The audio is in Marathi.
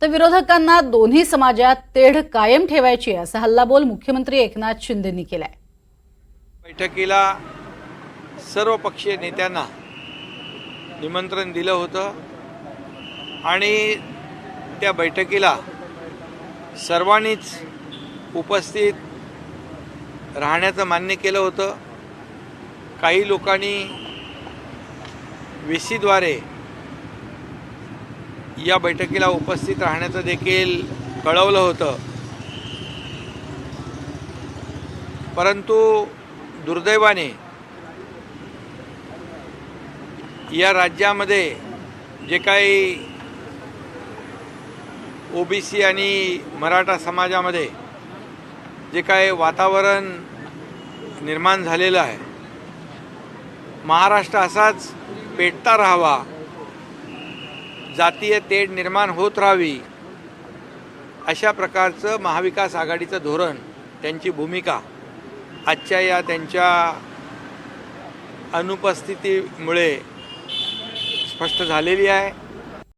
तर विरोधकांना दोन्ही समाजात तेढ कायम ठेवायची असा हल्लाबोल मुख्यमंत्री एकनाथ शिंदेंनी केलाय। बैठकीला सर्व पक्षीय नेत्यांना निमंत्रण दिलं होतं आणि त्या बैठकीला सर्वांनीच उपस्थित राहण्याचं मान्य केलं होतं। काही लोकांनी VCद्वारे या बैठकीला उपस्थित राहण्याचं देखील कळवलं होतं, परंतु दुर्दैवाने या राज्यामध्ये जे काही OBC आणि मराठा समाजामध्ये जे काही वातावरण निर्माण झालेलं आहे, महाराष्ट्र असाच पेटता राहावा, जातीय तेढ निर्माण होत राहावी, अशा प्रकारचं महाविकास आघाडीचं धोरण, त्यांची भूमिका आजच्या या त्यांच्या अनुपस्थितीमुळे स्पष्ट झालेली आहे।